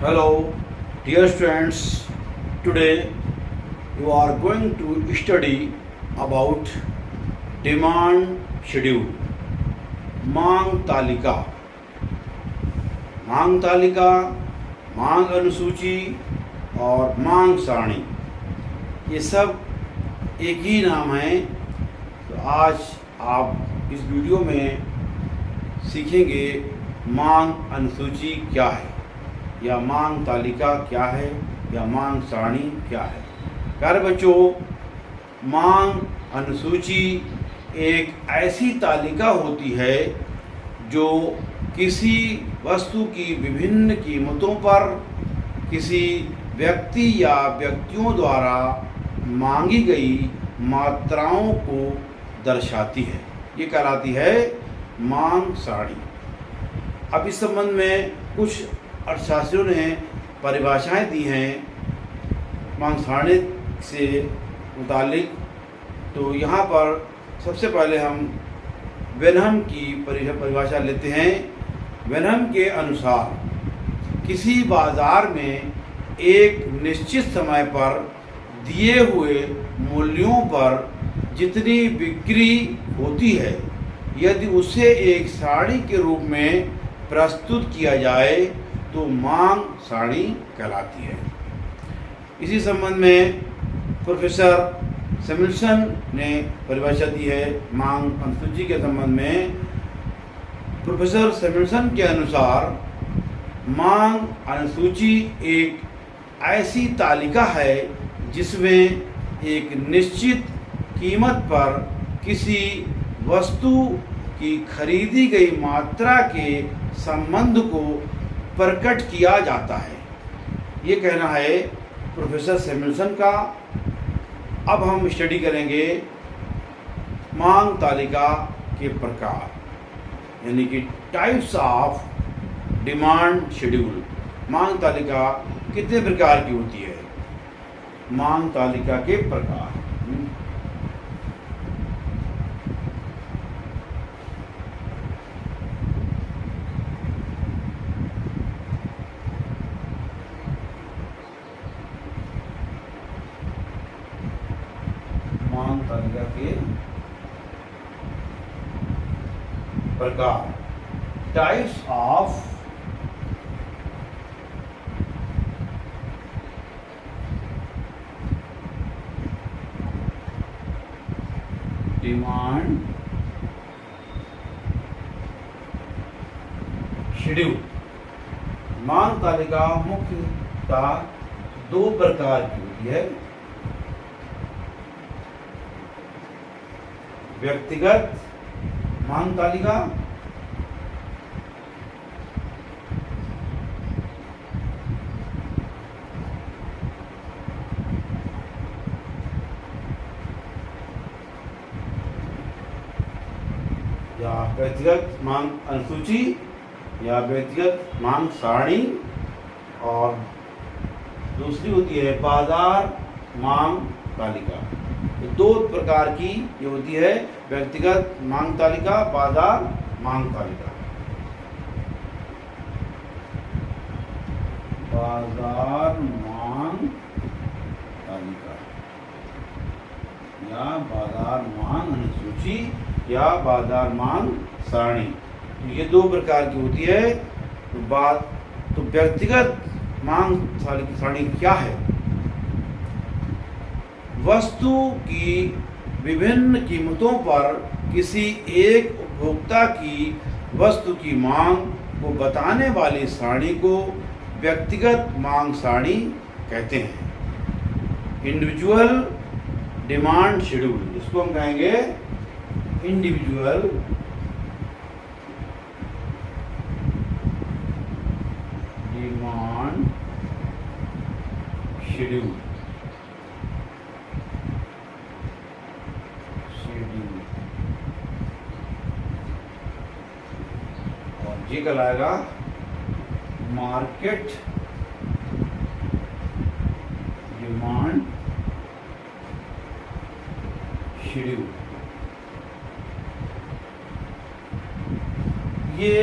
Hello, dear students. Today you are going to study about demand schedule, मांग तालिका, मांग अनुसूची और मांग सारणी। ये सब एक ही नाम है। तो आज आप इस वीडियो में सीखेंगे मांग अनुसूची क्या है, या मांग तालिका क्या है, या मांग सारणी क्या है। प्यारे बच्चों, मांग अनुसूची एक ऐसी तालिका होती है जो किसी वस्तु की विभिन्न कीमतों पर किसी व्यक्ति या व्यक्तियों द्वारा मांगी गई मात्राओं को दर्शाती है। ये कहलाती है मांग सारणी। अब इस संबंध में कुछ अर्थशास्त्रियों ने परिभाषाएं दी हैं मांग सारणी से मुतालिक। तो यहाँ पर सबसे पहले हम वेनहम की परिभाषा लेते हैं। वेनहम के अनुसार किसी बाजार में एक निश्चित समय पर दिए हुए मूल्यों पर जितनी बिक्री होती है, यदि उसे एक सारणी के रूप में प्रस्तुत किया जाए तो मांग सारणी कहलाती है। इसी संबंध में प्रोफेसर सैमुअल्सन ने परिभाषा दी है मांग अनुसूची के संबंध में। प्रोफेसर सैमुअल्सन के अनुसार मांग अनुसूची एक ऐसी तालिका है जिसमें एक निश्चित कीमत पर किसी वस्तु की खरीदी गई मात्रा के संबंध को प्रकट किया जाता है। ये कहना है प्रोफेसर सैमुअल्सन का। अब हम स्टडी करेंगे मांग तालिका के प्रकार, यानी कि टाइप्स ऑफ डिमांड शेड्यूल। मांग तालिका कितने प्रकार की होती है? मांग तालिका के प्रकार। मांग तालिका के प्रकार, टाइप्स ऑफ डिमांड शेड्यूल। मांग तालिका मुख्यतः दो प्रकार की होती है। व्यक्तिगत मांग तालिका या व्यक्तिगत मांग अनुसूची या व्यक्तिगत मांग सारणी, और दूसरी होती है बाजार मांग तालिका। तो दो प्रकार की ये होती है, व्यक्तिगत मांग तालिका, बाजार मांग तालिका। बाजार मांग तालिका या बाजार मांग अनुसूची या बाजार मांग सारणी। तो ये दो प्रकार की होती है। तो व्यक्तिगत मांग सारणी क्या है? वस्तु की विभिन्न कीमतों पर किसी एक उपभोक्ता की वस्तु की मांग को बताने वाली सारणी को व्यक्तिगत मांग सारणी कहते हैं। इंडिविजुअल डिमांड शेड्यूल, इसको हम कहेंगे इंडिविजुअल डिमांड शेड्यूल। और ये कहलाएगा मार्केट डिमांड शेड्यूल। ये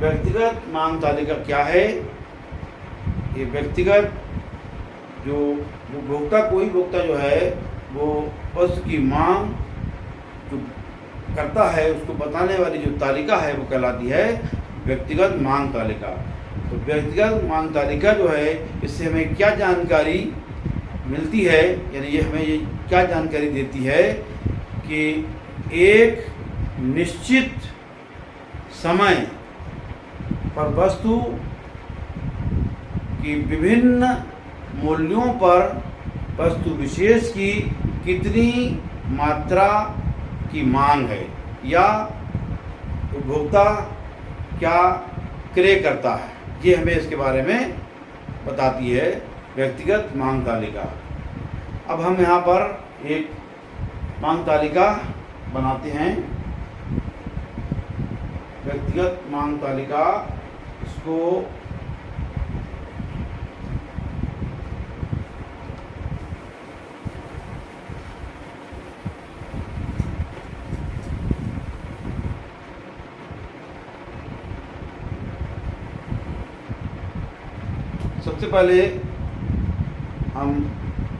व्यक्तिगत मांग तालिका क्या है? ये व्यक्तिगत जो उपभोक्ता, कोई उपभोक्ता जो है वो वस्तु की मांग जो करता है उसको बताने वाली जो तालिका है वो कहलाती है व्यक्तिगत मांग तालिका। तो व्यक्तिगत मांग तालिका जो है इससे हमें क्या जानकारी मिलती है, यानी ये हमें ये क्या जानकारी देती है कि एक निश्चित समय पर वस्तु की विभिन्न मूल्यों पर वस्तु विशेष की कितनी मात्रा की मांग है या उपभोक्ता क्या क्रय करता है, ये हमें इसके बारे में बताती है व्यक्तिगत मांग तालिका। अब हम यहाँ पर एक मांग तालिका बनाते हैं, व्यक्तिगत मांग तालिका। इसको सबसे पहले हम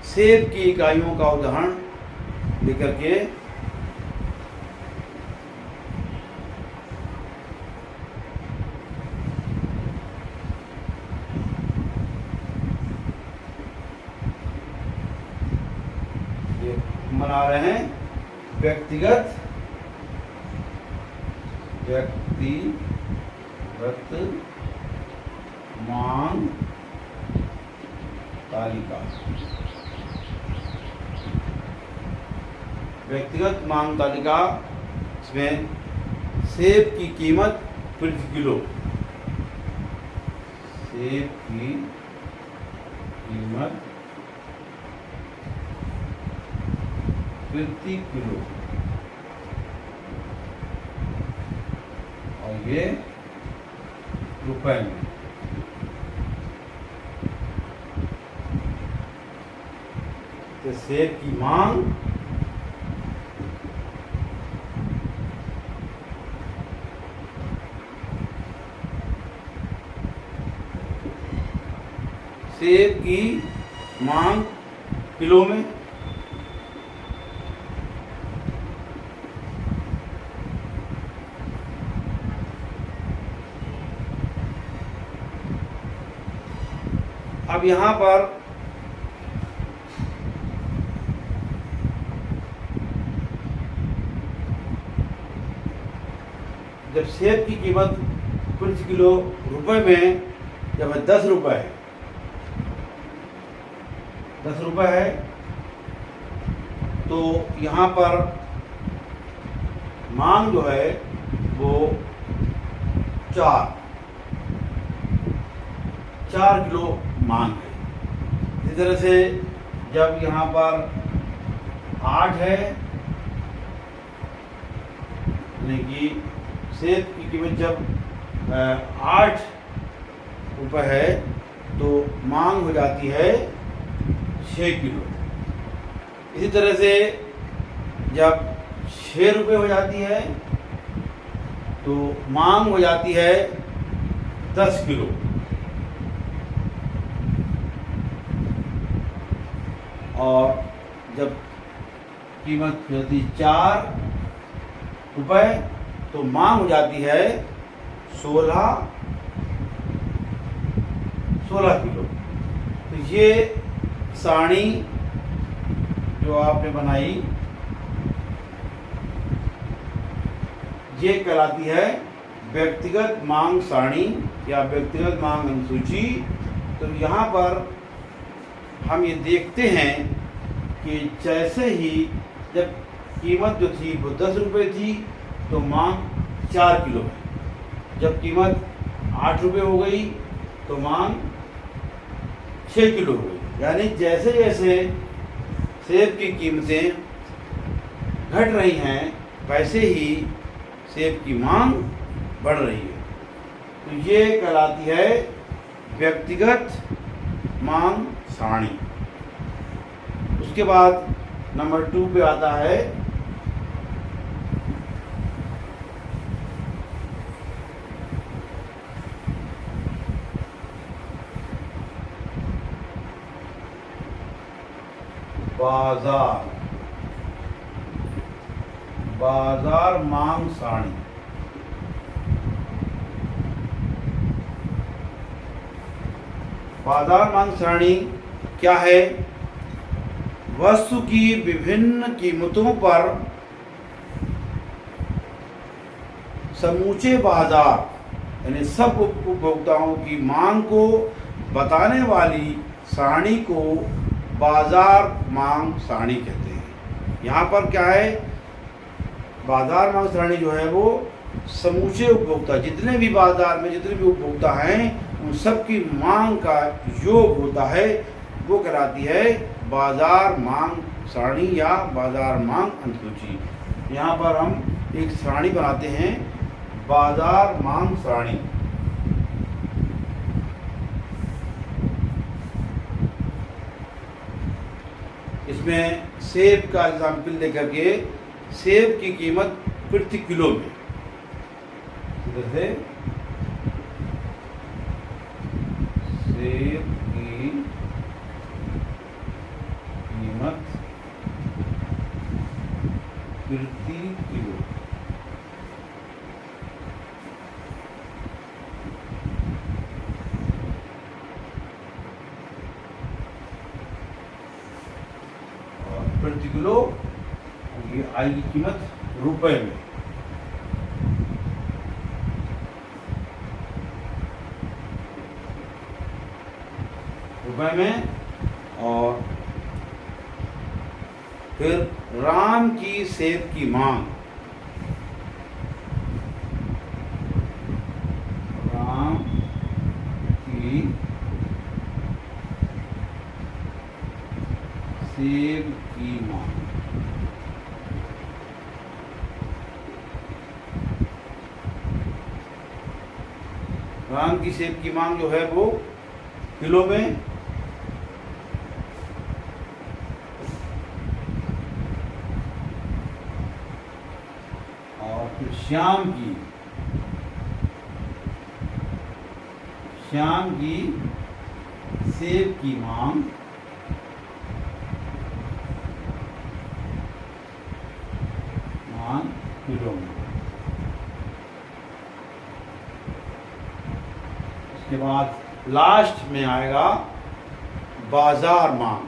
सेब की इकाइयों का उदाहरण लेकर के ये बना रहे हैं व्यक्तिगत मांग तालिका। व्यक्तिगत मांग तालिका, इसमें सेब की कीमत प्रति किलो, सेब की कीमत प्रति किलो और ये रुपए में। तो सेब की मांग किलो में, अब यहाँ पर जब सेब की कीमत प्रति किलो रुपए में जब 10 रुपए है, 10 रुपए है, तो यहाँ पर मांग जो है वो 4 किलो मांग है। इस तरह से जब यहाँ पर 8 है, यानी कि सेब की कीमत जब 8 रुपये है तो मांग हो जाती है 6 किलो। इसी तरह से जब 6 रुपये हो जाती है तो मांग हो जाती है 10 किलो। और जब कीमत हो जाती 4 रुपये तो मांग हो जाती है 16 किलो। तो ये सारणी जो आपने बनाई ये कहलाती है व्यक्तिगत मांग सारणी या व्यक्तिगत मांग अनुसूची। तो यहाँ पर हम ये देखते हैं कि जैसे ही जब कीमत जो थी वो 10 रुपये थी तो मांग 4 किलो है। जब कीमत 8 रुपये हो गई तो मांग 6 किलो हो गई। यानी जैसे जैसे सेब की कीमतें घट रही हैं वैसे ही सेब की मांग बढ़ रही है। तो ये कहलाती है व्यक्तिगत मांग सारणी। उसके बाद नंबर 2 पे आता है बाजार, बाजार मांग सारणी। बाजार मांग सारणी क्या है? वस्तु की विभिन्न कीमतों पर समूचे बाजार यानी सब उपभोक्ताओं की मांग को बताने वाली सारणी को बाजार मांग सारणी कहते हैं। यहाँ पर क्या है, बाजार मांग सारणी जो है वो समूचे उपभोक्ता, जितने भी बाजार में जितने भी उपभोक्ता हैं उन सब की मांग का योग होता है, वो कहलाती है बाजार मांग सारणी या बाजार मांग अनुसूची। यहाँ पर हम एक सारणी बनाते हैं, बाजार मांग सारणी। इसमें सेब का एग्जाम्पल लेकर के सेब की कीमत प्रति किलो में, जैसे सेब की कीमत प्रति किलो। प्रति किलो ये आएगी कीमत रुपए में। रुपए में। और फिर राम की सेब की मांग, राम की सेब की मांग। राम की सेब की मांग जो है वो किलो में। और फिर श्याम की सेब की मांग किलो में। उसके बाद लास्ट में आएगा बाजार मांग।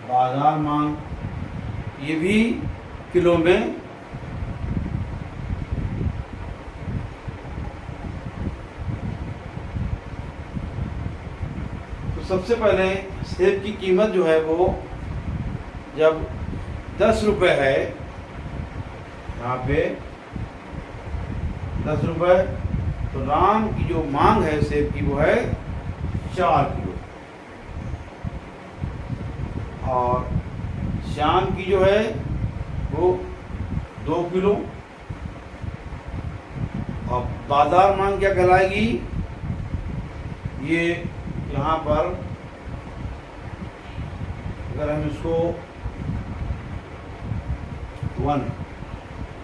बाजार मांग ये भी किलो में। सबसे पहले सेब की कीमत जो है वो जब 10 रुपये है, यहाँ पे 10 रुपये, तो राम की जो मांग है सेब की वो है 4 किलो। और श्याम की जो है वो 2 किलो। और बाजार मांग क्या कहलाएगी? ये यहाँ पर अगर हम इसको 1,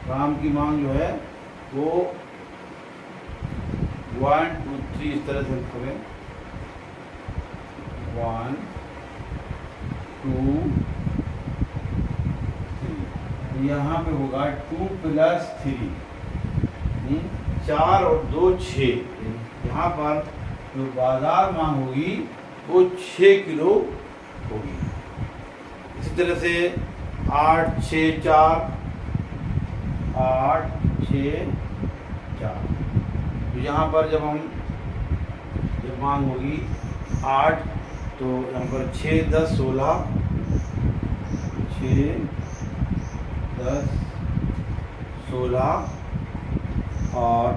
राम की मांग जो है वो 1 2 3 इस तरह से करें, 1 2 3। यहाँ पे होगा 2 + 3, 4 और 2 6। यहाँ पर जो बाजार मांग होगी वो 6 किलो होगी। इसी तरह से 8 6 4, 8 6 4। तो यहाँ पर जब मांग होगी 8, तो यहाँ पर 6 10 16, 6 10 16, और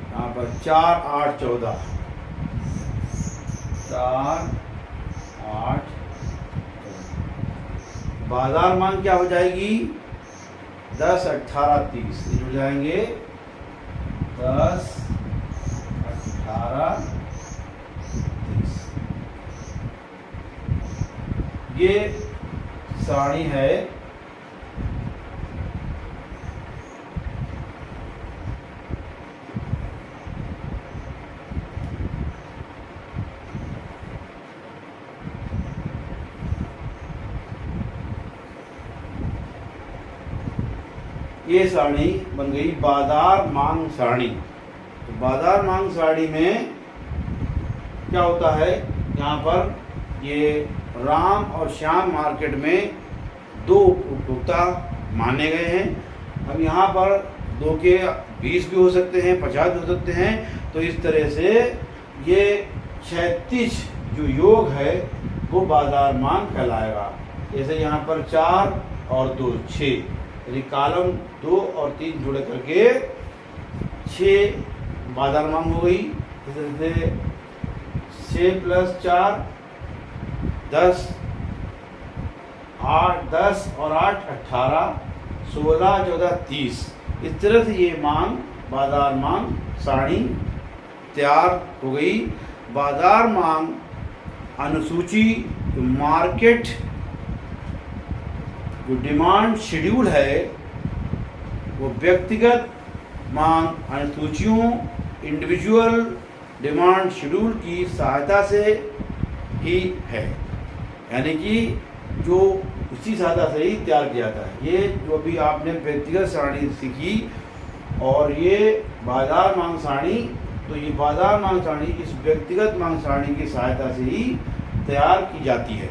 यहाँ पर 4 8 14, 4 8 14। बाजार मांग क्या हो जाएगी? 10 18 30 जुड़ जाएंगे। 10 18 30। ये सारणी है ये सारणी बन गई बाजार मांग सारणी। तो बाजार मांग सारणी में क्या होता है, यहाँ पर ये राम और श्याम मार्केट में दो उपभोक्ता माने गए हैं। अब यहाँ पर 2 के 20 भी हो सकते हैं, 50 भी हो सकते हैं। तो इस तरह से ये क्षैतिज जो योग है वो बाजार मांग कहलाएगा। जैसे यहाँ पर 4 और 2 6, यानी कॉलम 2 और 3 जोड़ करके 6 बाजार मांग हो गई। इस तरह से 6 + 4 10, 8 10 और 8 18, 16 14 30। इस तरह से ये मांग बाजार मांग सारणी तैयार हो गई। बाजार मांग अनुसूची जो मार्केट जो डिमांड शेड्यूल है वो व्यक्तिगत मांग अनुसूचियों इंडिविजुअल डिमांड शेड्यूल की सहायता से ही है, यानी कि जो उसी सहायता से ही तैयार किया जाता है। ये जो भी आपने व्यक्तिगत सारणी सीखी और ये बाजार मांग सारणी, तो ये बाजार मांग सारणी इस व्यक्तिगत मांग सारणी की सहायता से ही तैयार की जाती है।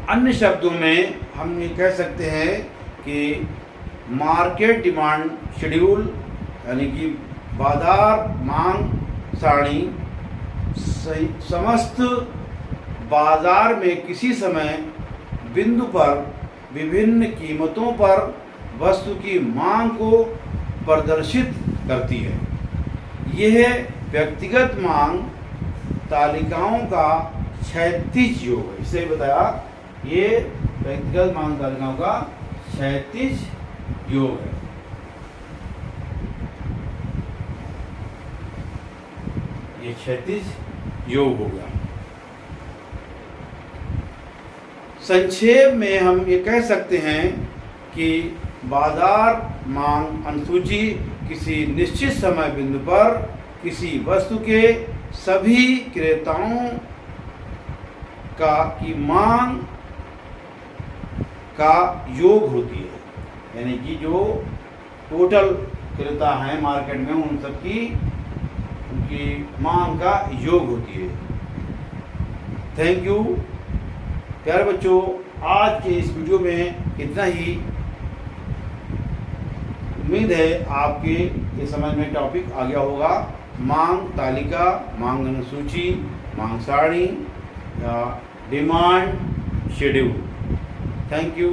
अन्य शब्दों में हम ये कह सकते हैं कि मार्केट डिमांड शेड्यूल यानी कि बाजार मांग सारणी समस्त बाजार में किसी समय बिंदु पर विभिन्न कीमतों पर वस्तु की मांग को प्रदर्शित करती है। यह व्यक्तिगत मांग तालिकाओं का क्षैतिज योग है। इसे बताया, ये व्यक्तिगत मांग तालिकाओं का क्षैतिज योग है। ये क्षैतिज योग हो गया। संक्षेप में हम ये कह सकते हैं कि बाजार मांग अनुसूची किसी निश्चित समय बिंदु पर किसी वस्तु के सभी क्रेताओं की मांग का योग होती है, यानी कि जो टोटल क्रेता हैं मार्केट में उन सब की उनकी मांग का योग होती है। थैंक यू प्यारे बच्चों, आज के इस वीडियो में इतना ही। उम्मीद है आपके ये समझ में टॉपिक आ गया होगा। मांग तालिका, मांग अनुसूची, मांग सारणी या डिमांड शेड्यूल। Thank you.